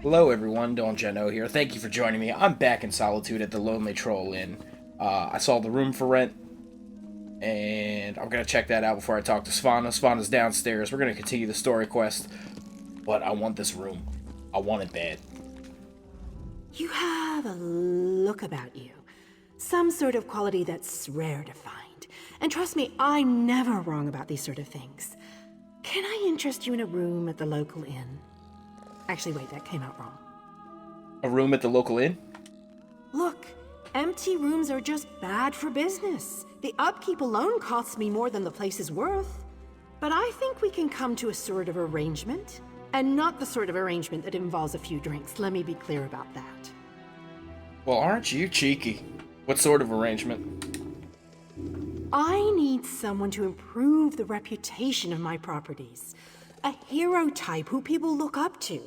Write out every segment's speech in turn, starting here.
Hello everyone, dontJAHknow here. Thank you for joining me. I'm back in Solitude at the Lonely Troll Inn. I saw the room for rent, and I'm gonna check that out before I talk to Svana. Svana's downstairs. We're gonna continue the story quest, but I want this room. I want it bad. You have a look about you. Some sort of quality that's rare to find. And trust me, I'm never wrong about these sort of things. Can I interest you in a room at the local inn? Actually, wait, that came out wrong. A room at the local inn? Look, empty rooms are just bad for business. The upkeep alone costs me more than the place is worth. But I think we can come to a sort of arrangement. And not the sort of arrangement that involves a few drinks. Let me be clear about that. Well, aren't you cheeky? What sort of arrangement? I need someone to improve the reputation of my properties. A hero type who people look up to.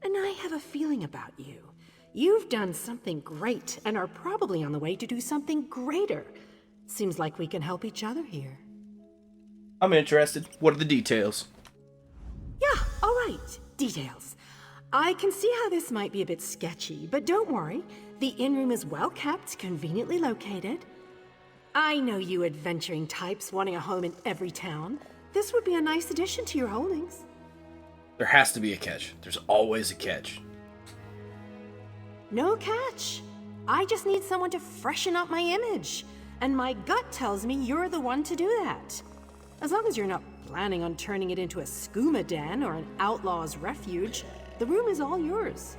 And I have a feeling about you. You've done something great and are probably on the way to do something greater. Seems like we can help each other here. I'm interested. What are the details? Yeah, all right. Details. I can see how this might be a bit sketchy, but don't worry. The inn room is well kept, conveniently located. I know you adventuring types wanting a home in every town. This would be a nice addition to your holdings. There has to be a catch. There's always a catch. No catch. I just need someone to freshen up my image. And my gut tells me you're the one to do that. As long as you're not planning on turning it into a skooma den or an outlaw's refuge, the room is all yours.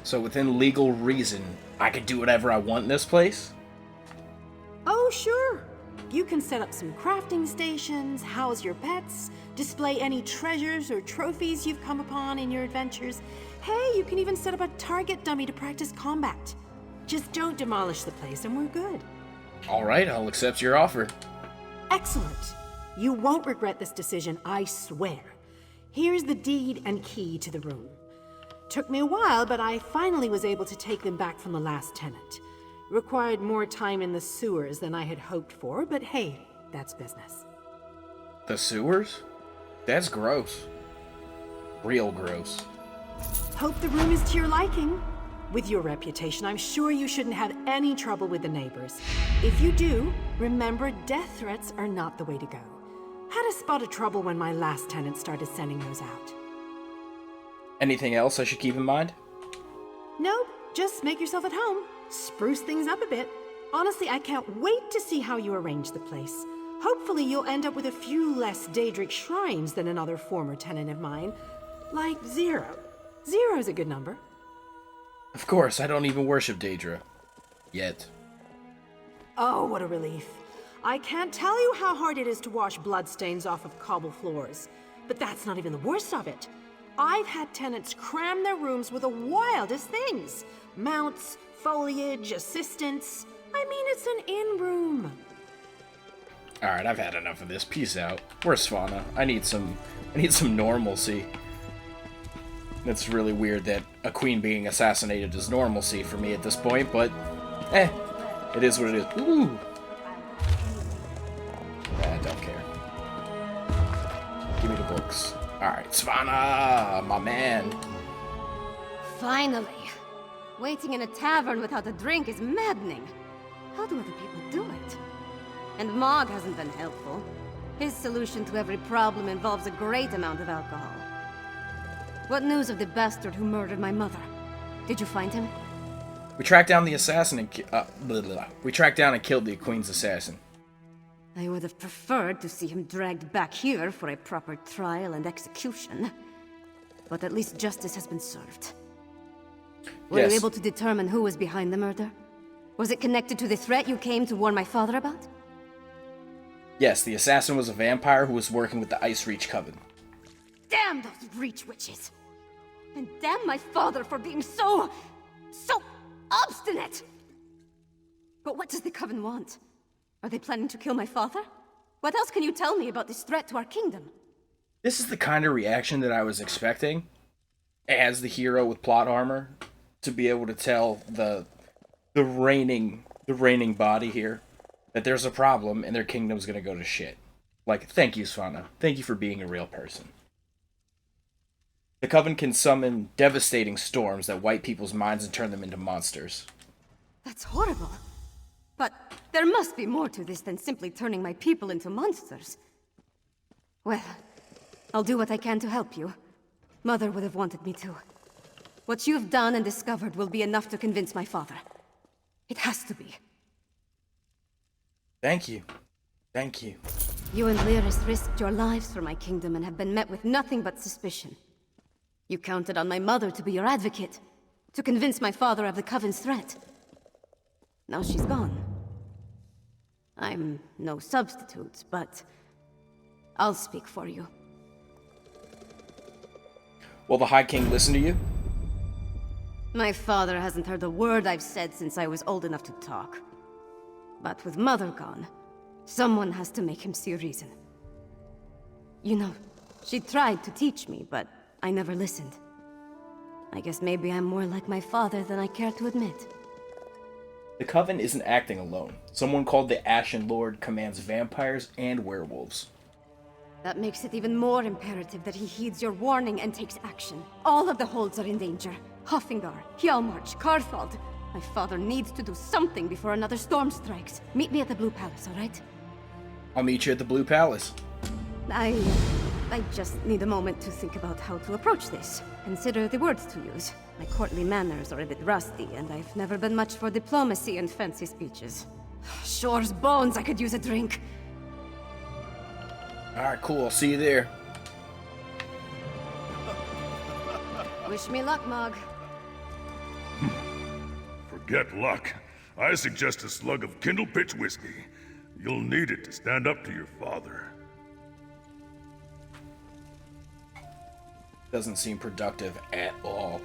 So within legal reason, I could do whatever I want in this place? Oh, sure. You can set up some crafting stations, house your pets, display any treasures or trophies you've come upon in your adventures. Hey, you can even set up a target dummy to practice combat. Just don't demolish the place and we're good. Alright, I'll accept your offer. Excellent. You won't regret this decision, I swear. Here's the deed and key to the room. Took me a while, but I finally was able to take them back from the last tenant. Required more time in the sewers than I had hoped for, but hey, that's business. The sewers? That's gross. Real gross. Hope the room is to your liking. With your reputation, I'm sure you shouldn't have any trouble with the neighbors. If you do, remember death threats are not the way to go. Had a spot of trouble when my last tenant started sending those out. Anything else I should keep in mind? Nope, just make yourself at home. Spruce things up a bit. Honestly, I can't wait to see how you arrange the place. Hopefully you'll end up with a few less Daedric shrines than another former tenant of mine. Like 0. 0's a good number. Of course, I don't even worship Daedra. Yet. Oh, what a relief. I can't tell you how hard it is to wash bloodstains off of cobble floors. But that's not even the worst of it. I've had tenants cram their rooms with the wildest things. Mounts, foliage, assistants. I mean, it's an inn room. Alright, I've had enough of this. Peace out. Where's Svana? I need some normalcy. It's really weird that a queen being assassinated is normalcy for me at this point, but it is what it is. Ooh. I don't care. Give me the books. Alright, Svana, my man. Finally! Waiting in a tavern without a drink is maddening. How do other people do it? And Mog hasn't been helpful. His solution to every problem involves a great amount of alcohol. What news of the bastard who murdered my mother? Did you find him? We tracked down the assassin and we tracked down and killed the queen's assassin. I would have preferred to see him dragged back here for a proper trial and execution. But at least justice has been served. Were Yes. you able to determine who was behind the murder? Was it connected to the threat you came to warn my father about? Yes, the assassin was a vampire who was working with the Ice Reach Coven. Damn those Reach witches! And damn my father for being so obstinate! But what does the Coven want? Are they planning to kill my father? What else can you tell me about this threat to our kingdom? This is the kind of reaction that I was expecting as the hero with plot armor to be able to tell the reigning body here that there's a problem and their kingdom's gonna go to shit. Like, thank you, Svana. Thank you for being a real person. The Coven can summon devastating storms that wipe people's minds and turn them into monsters. That's horrible. But there must be more to this than simply turning my people into monsters. Well, I'll do what I can to help you. Mother would have wanted me to. What you've done and discovered will be enough to convince my father. It has to be. Thank you. Thank you. You and Lyris risked your lives for my kingdom and have been met with nothing but suspicion. You counted on my mother to be your advocate, to convince my father of the Coven's threat. Now she's gone. I'm no substitute, but I'll speak for you. Will the High King listen to you? My father hasn't heard a word I've said since I was old enough to talk. But with Mother gone, someone has to make him see reason. You know, she tried to teach me, but I never listened. I guess maybe I'm more like my father than I care to admit. The Coven isn't acting alone. Someone called the Ashen Lord commands vampires and werewolves. That makes it even more imperative that he heeds your warning and takes action. All of the holds are in danger. Hoffingar, Hjalmarch, Karthald. My father needs to do something before another storm strikes. Meet me at the Blue Palace, alright? I'll meet you at the Blue Palace. I just need a moment to think about how to approach this. Consider the words to use. My courtly manners are a bit rusty, and I've never been much for diplomacy and fancy speeches. Shore's bones, I could use a drink. Alright, cool. I'll see you there. Wish me luck, Mog. Forget luck. I suggest a slug of Kindle Pitch whiskey. You'll need it to stand up to your father. Doesn't seem productive at all.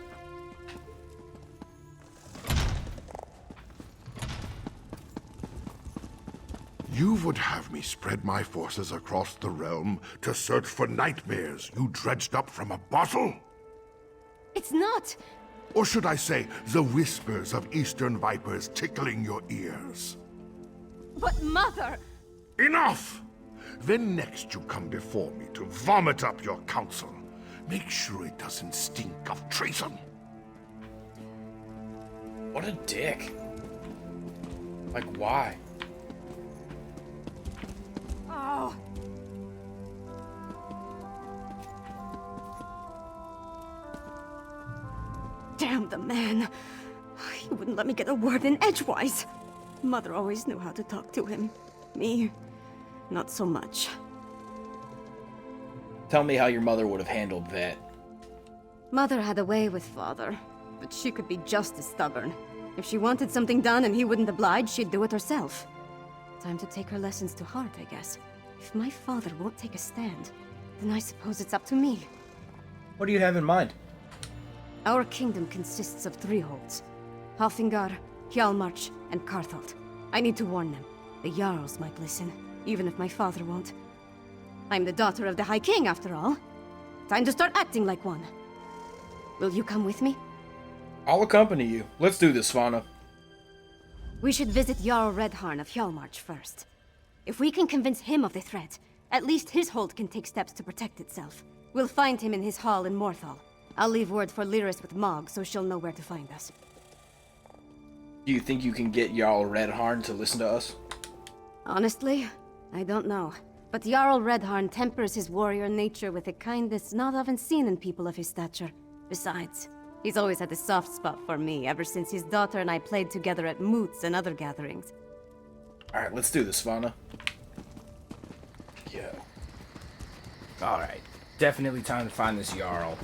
You would have me spread my forces across the realm to search for nightmares you dredged up from a bottle? It's not! Or should I say, the whispers of eastern vipers tickling your ears? But Mother! Enough! Then next you come before me to vomit up your counsel. Make sure it doesn't stink of treason. What a dick. Like, why? Oh! Damn the man. He wouldn't let me get a word in edgewise. Mother always knew how to talk to him. Me, not so much. Tell me how your mother would have handled that. Mother had a way with Father, but she could be just as stubborn. If she wanted something done and he wouldn't oblige, she'd do it herself. Time to take her lessons to heart, I guess. If my father won't take a stand, then I suppose it's up to me. What do you have in mind? Our kingdom consists of 3 holds. Hoffingar, Hjalmarch, and Karthald. I need to warn them. The Jarls might listen, even if my father won't. I'm the daughter of the High King, after all. Time to start acting like one. Will you come with me? I'll accompany you. Let's do this, Svana. We should visit Jarl Redharn of Hjalmarch first. If we can convince him of the threat, at least his hold can take steps to protect itself. We'll find him in his hall in Morthal. I'll leave word for Lyris with Mog, so she'll know where to find us. Do you think you can get Jarl Redharn to listen to us? Honestly, I don't know. But Jarl Redharn tempers his warrior nature with a kindness not often seen in people of his stature. Besides, he's always had a soft spot for me ever since his daughter and I played together at moots and other gatherings. Alright, let's do this, Svana. Yeah. Alright. Definitely time to find this Jarl.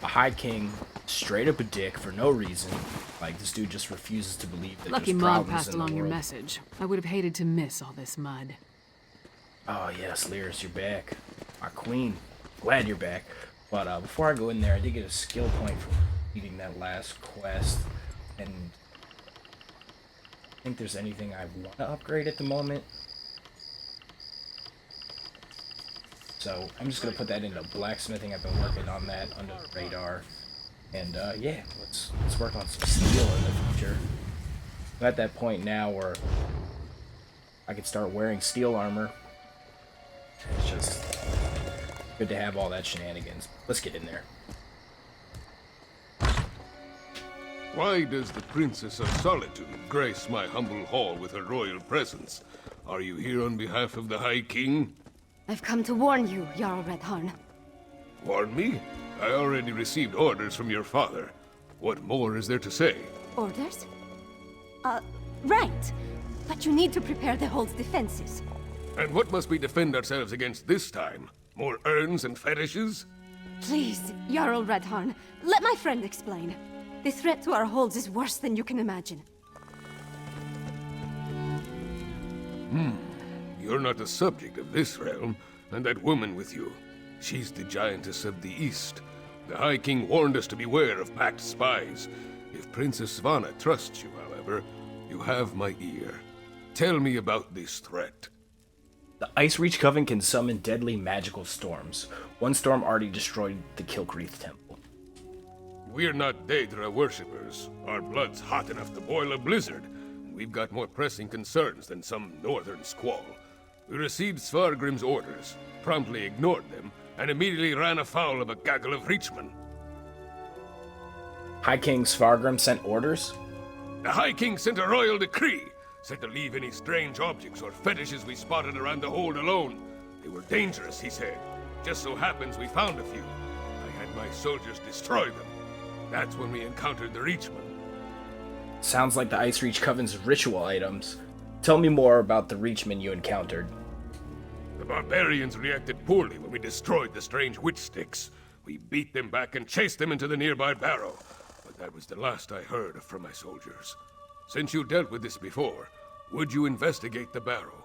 A High King, straight up a dick for no reason. Like, this dude just refuses to believe that Lucky there's Mom problems passed in the along your world. message. I would have hated to miss all this mud. Oh yes, Lyris, you're back. My queen. Glad you're back. But before I go in there, I did get a skill point for completing that last quest. And I think there's anything I want to upgrade at the moment. So I'm just going to put that into blacksmithing. I've been working on that under the radar. And yeah, let's work on some steel in the future. I'm at that point now where I can start wearing steel armor. It's just Good to have all that shenanigans. Let's get in there. Why does the Princess of Solitude grace my humble hall with her royal presence? Are you here on behalf of the High King? I've come to warn you, Jarl Redharn. Warn me? I already received orders from your father. What more is there to say? Orders? Right. But you need to prepare the hold's defenses. And what must we defend ourselves against this time? More urns and fetishes? Please, Jarl Redharn, let my friend explain. The threat to our holds is worse than you can imagine. You're not the subject of this realm, and that woman with you. She's the giantess of the East. The High King warned us to beware of packed spies. If Princess Svana trusts you, however, you have my ear. Tell me about this threat. The Ice Reach Coven can summon deadly magical storms. One storm already destroyed the Kilkreath Temple. We're not Daedra worshippers. Our blood's hot enough to boil a blizzard. We've got more pressing concerns than some northern squall. We received Svargrim's orders, promptly ignored them, and immediately ran afoul of a gaggle of Reachmen. High King Svargrim sent orders? The High King sent a royal decree, said to leave any strange objects or fetishes we spotted around the hold alone. They were dangerous, he said. Just so happens we found a few. I had my soldiers destroy them. That's when we encountered the Reachmen. Sounds like the Ice Reach Coven's ritual items. Tell me more about the Reachmen you encountered. The barbarians reacted poorly when we destroyed the strange witch sticks. We beat them back and chased them into the nearby barrow. But that was the last I heard from my soldiers. Since you dealt with this before, would you investigate the barrow?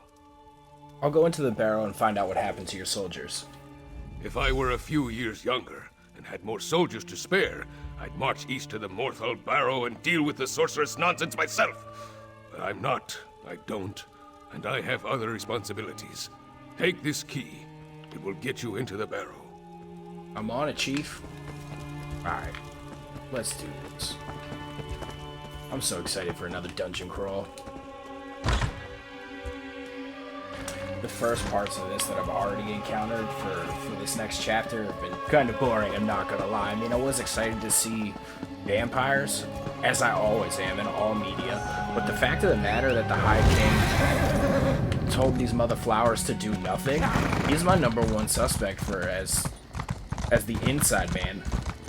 I'll go into the barrow and find out what happened to your soldiers. If I were a few years younger and had more soldiers to spare, I'd march east to the Morthal Barrow and deal with the sorceress nonsense myself. But I'm not. I don't. And I have other responsibilities. Take this key. It will get you into the barrow. I'm on it, Chief. Alright, let's do this. I'm so excited for another dungeon crawl. The first parts of this that I've already encountered for this next chapter have been kind of boring, I'm not gonna lie. I mean, I was excited to see vampires, as I always am in all media, but the fact of the matter that the High King told these mother flowers to do nothing, he's my #1 suspect for as the inside man.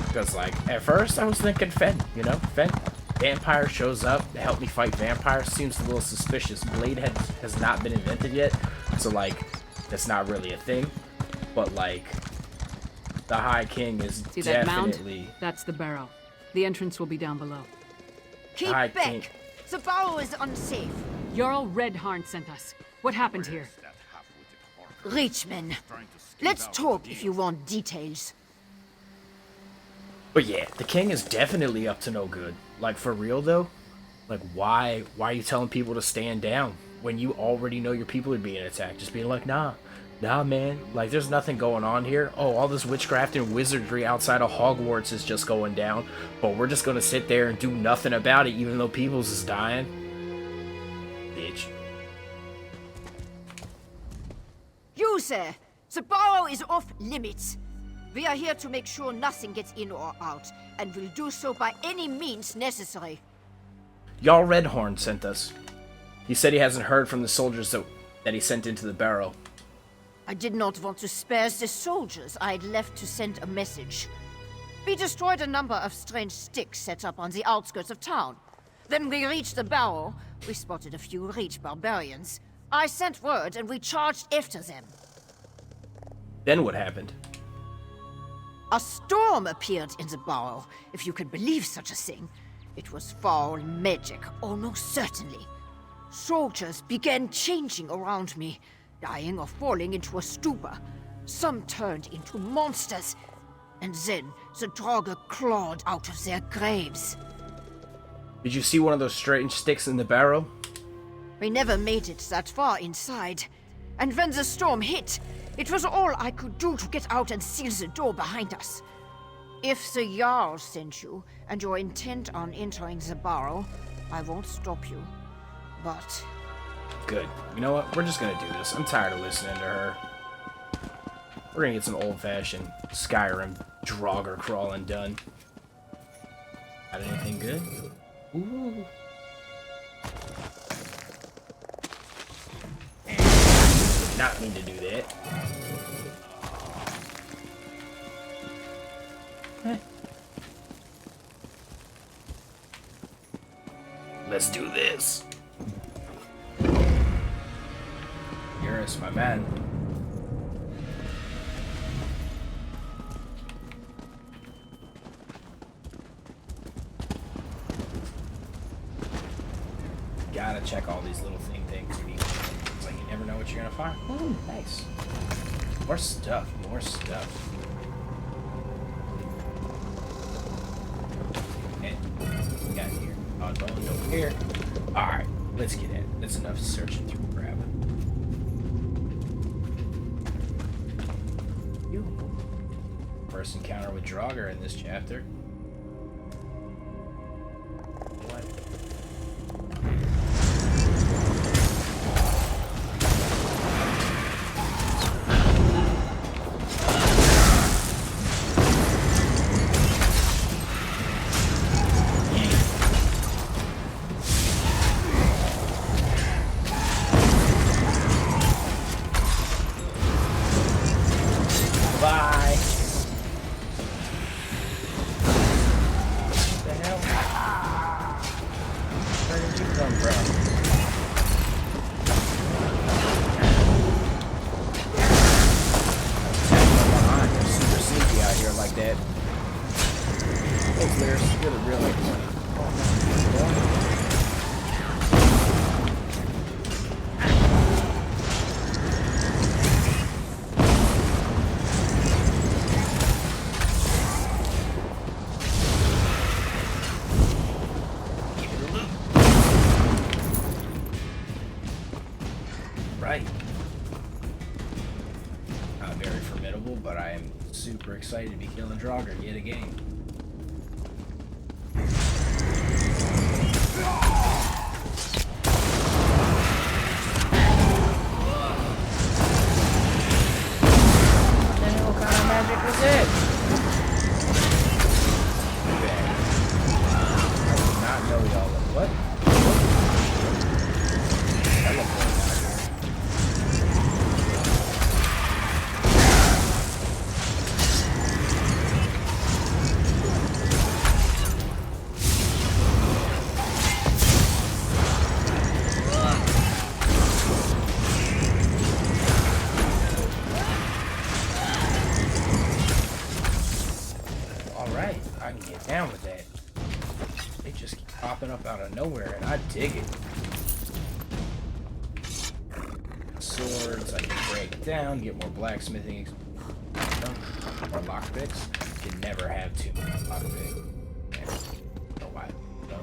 Because, like, at first I was thinking Fen, you know? Fen, vampire shows up to help me fight vampires, seems a little suspicious. Blade has not been invented yet, so, like, that's not really a thing. But, like, the High King is See that definitely... mound? That's the barrow. The entrance will be down below. Keep High back! King. The barrow is unsafe. Jarl Redharn sent us. What happened here? Reachmen. Let's talk if you want details. But yeah, the king is definitely up to no good. Like, for real though? Like, why are you telling people to stand down when you already know your people are being attacked? Just being like, nah man, like, there's nothing going on here. Oh, all this witchcraft and wizardry outside of Hogwarts is just going down, but we're just gonna sit there and do nothing about it even though people's is dying. Bitch. You, sir! The barrow is off limits. We are here to make sure nothing gets in or out, and will do so by any means necessary. Jarl Redhorn sent us. He said he hasn't heard from the soldiers that he sent into the barrow. I did not want to spare the soldiers I had left to send a message. We destroyed a number of strange sticks set up on the outskirts of town. When we reached the barrow, we spotted a few Reach barbarians. I sent word and we charged after them. Then what happened? A storm appeared in the barrow, if you could believe such a thing. It was foul magic, almost certainly. Soldiers began changing around me, dying or falling into a stupor. Some turned into monsters, and then the Draugr clawed out of their graves. Did you see one of those strange sticks in the barrow? We never made it that far inside, and when the storm hit, it was all I could do to get out and seal the door behind us. If the Jarl sent you, and you're intent on entering the barrow, I won't stop you. But... Good. You know what? We're just gonna do this. I'm tired of listening to her. We're gonna get some old-fashioned Skyrim Draugr crawling done. Got anything good? Ooh. Did not mean to do that. Let's do this. Yes, my man. Gotta check all these little things. It's like you never know what you're gonna find. Oh, nice. More stuff. More stuff. And we got here. Odd bones over here. Alright, let's get in. That's enough searching through crap. First encounter with Draugr in this chapter. What? Bye. What the hell? Where did you come from? Behind. They're super sneaky out here like that. Thanks, Lyris. You're the real one. Right. Not very formidable, but I am super excited to be killing Draugr yet again. What the hell kind of magic was it? Okay. I did not know y'all. What? Teleport out here. Alright, I can get down with that. They just keep popping up out of nowhere, and I dig it. Swords, I can break down, get more blacksmithing, more lockpicks. Can never have too many lockpicks. Oh, why? No.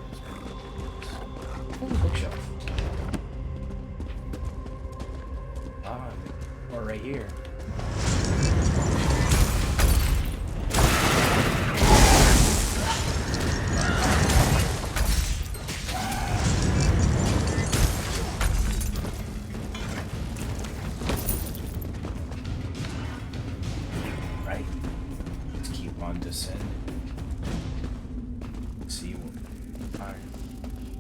Holy bookshelf. Ah, more right here. Right. Let's keep on descending. See what. Alright.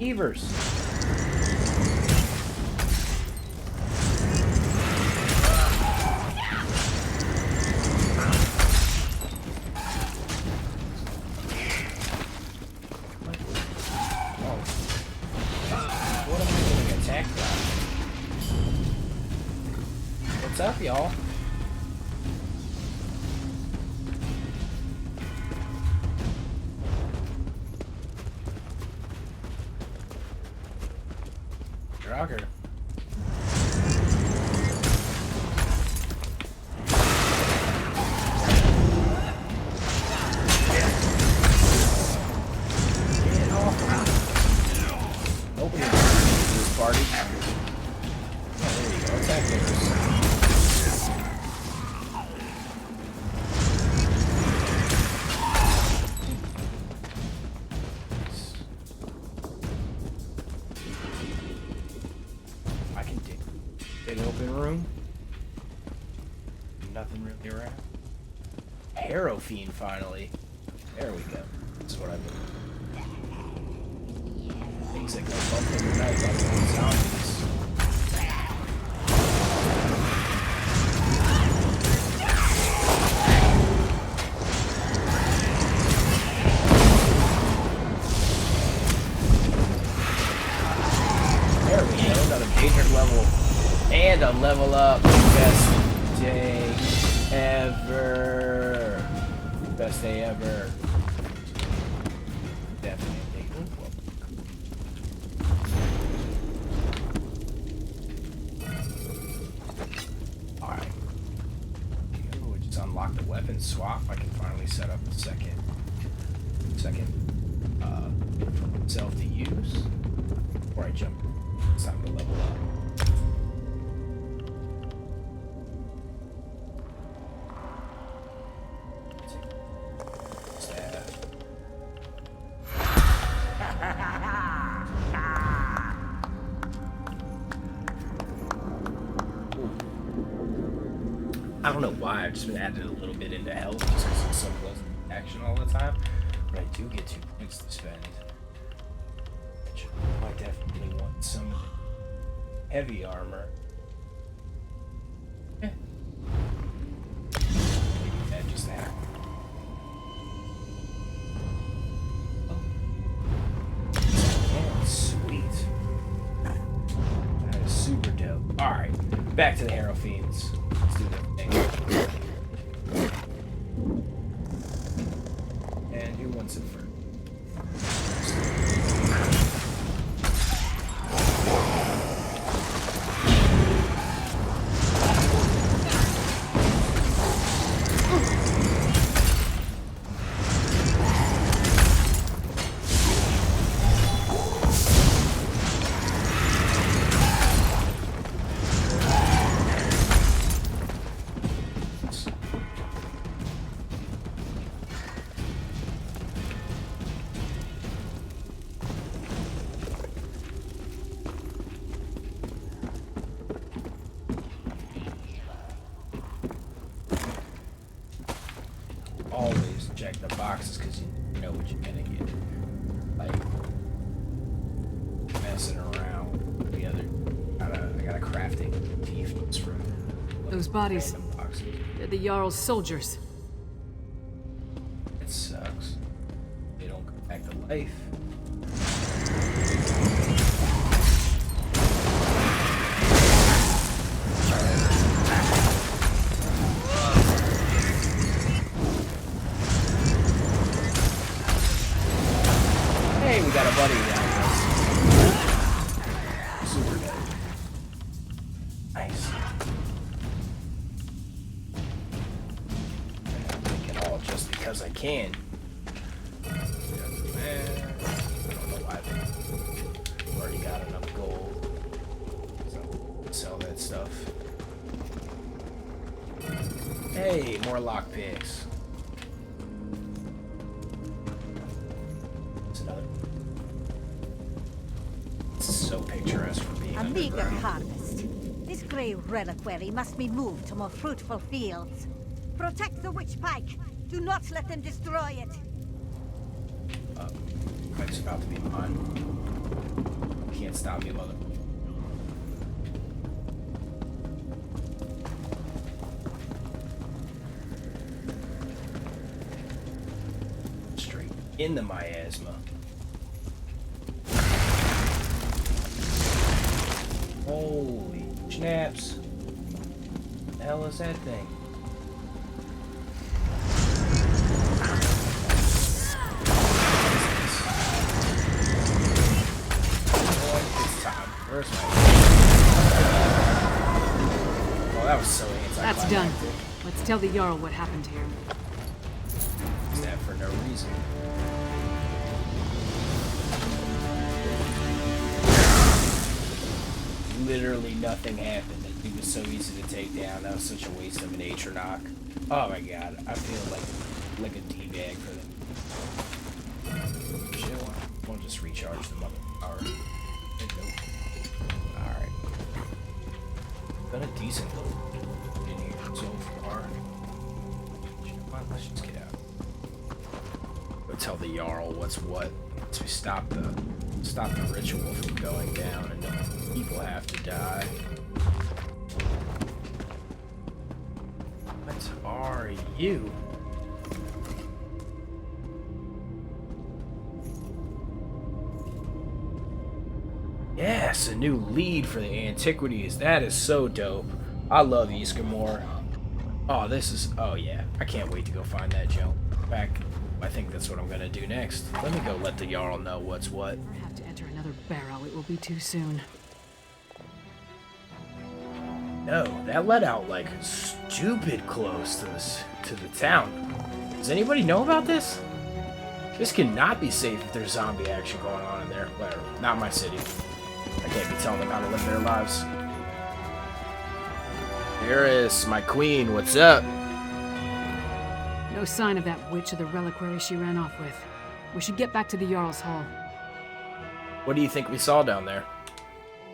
Evers. What am I getting attacked by? What's up, y'all? Draugr. Get off. Nobody wants this party. Oh, there you go. Attack Evers. I can dig. Big open room. Nothing. nothing really around. Harrow Fiend, finally. There we go. This is what I've been. Things that go bump in the night like little zombies. There we go, another major level. And a level up. Best day ever. Best day ever. Definitely. Alright. We just unlock the weapon swap. I can finally set up the second self to use. Before I jump. It's time to level up. I don't know why, I've just been adding a little bit into health just because it's so close to action all the time. But I do get 2 points to spend. Which I definitely want some heavy armor. Eh. Maybe that just happened. Oh. Yeah, sweet. That is super dope. Alright, back to the Harrow Fiends. Let's do that thing. And who wants it first? Always check the boxes because you know what you're gonna get. Like messing around with the other. I got a crafting thief from Those bodies. They're the Jarl's soldiers. It sucks. They don't come back to life. Hey, we got a buddy down this. Super good. Nice. I'm making all just because I can. Man, I don't know why I've already got enough gold. So, sell that stuff. Hey, more lockpicks. So picturesque for being A meager underground. harvest. This grey reliquary must be moved to more fruitful fields. Protect the witch pike. Do not let them destroy it. Pike's about to be mine. Can't stop me, mother. Straight into miasma. Holy snaps. The hell is that thing? It's time. Where's my... Oh, that was so anticlimactic. That's done. Let's tell the Jarl what happened here. Is that for no reason? Literally nothing happened. He was so easy to take down. That was such a waste of an Atronach. Oh my god, I feel like a D-bag for them. Chill. We'll just recharge the mother power. Nope. Alright. Got a decent load in here so far. Let's just get out. Go tell the Jarl what's what. So we stop the ritual from going down and no people have to die. What are you? Yes, a new lead for the antiquities. That is so dope. I love East Greymoor. Oh, this is... Oh, yeah. I can't wait to go find that junk. Back... I think that's what I'm gonna do next. Let me go let the Jarl know what's what. I have to enter another barrow. It will be too soon. No, that let out, like, stupid close to the town. Does anybody know about this? This cannot be safe if there's zombie action going on in there. Whatever. Not my city. I can't be telling them how to live their lives. Here is my queen. What's up? No sign of that witch or the reliquary she ran off with. We should get back to the Jarl's Hall. What do you think we saw down there?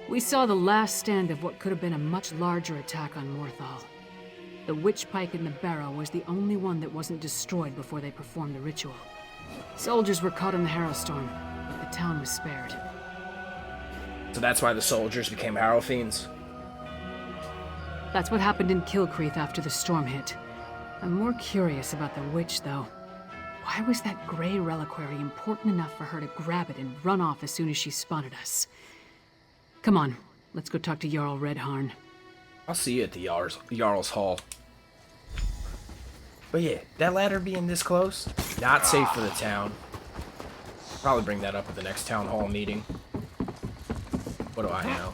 We saw the last stand of what could have been a much larger attack on Morthal. The witch pike in the barrow was the only one that wasn't destroyed before they performed the ritual. Soldiers were caught in the Harrow Storm, but the town was spared. So that's why the soldiers became Harrow Fiends? That's what happened in Kilcreath after the storm hit. I'm more curious about the witch, though. Why was that gray reliquary important enough for her to grab it and run off as soon as she spotted us? Come on, let's go talk to Jarl Redharn. I'll see you at the Jarl's Hall. But yeah, that ladder being this close, not safe for the town. Probably bring that up at the next town hall meeting. What do I know?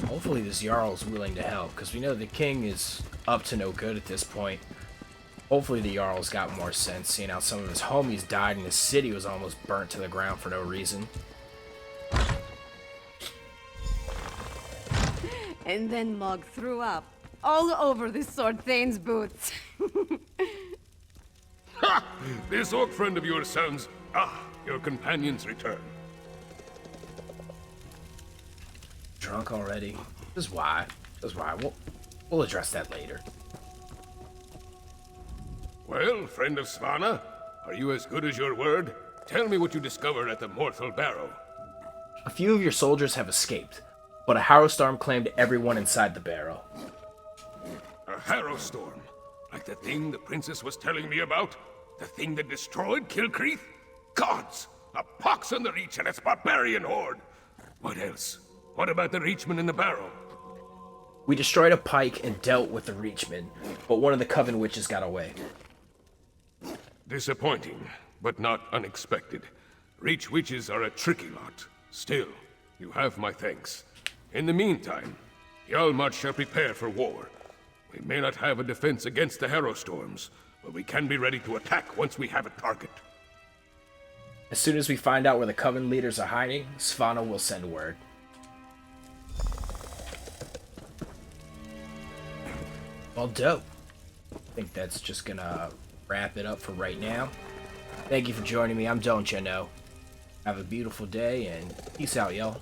Hopefully this Jarl is willing to help, because we know the king is up to no good at this point. Hopefully the Jarl's got more sense, seeing how some of his homies died and his city was almost burnt to the ground for no reason. And then Mog threw up all over this Sword Thane's boots. Ha! This orc friend of yours sounds... Ah, your companion's return. Drunk already? This is why. We'll address that later. Well, friend of Svana, are you as good as your word? Tell me what you discovered at the Morthal Barrow. A few of your soldiers have escaped, but a Harrow Storm claimed everyone inside the barrow. A Harrow Storm? Like the thing the princess was telling me about? The thing that destroyed Kilcreath? Gods! A pox on the Reach and its barbarian horde! What else? What about the Reachmen in the barrow? We destroyed a pike and dealt with the Reachmen, but one of the Coven Witches got away. Disappointing, but not unexpected. Reach witches are a tricky lot. Still, you have my thanks. In the meantime, Hjalmar shall prepare for war. We may not have a defense against the Harrow Storms, but we can be ready to attack once we have a target. As soon as we find out where the Coven leaders are hiding, Svana will send word. Well, dope. I think that's just gonna wrap it up for right now. Thank you for joining me. I'm dontJAHknow. Have a beautiful day, and peace out, y'all.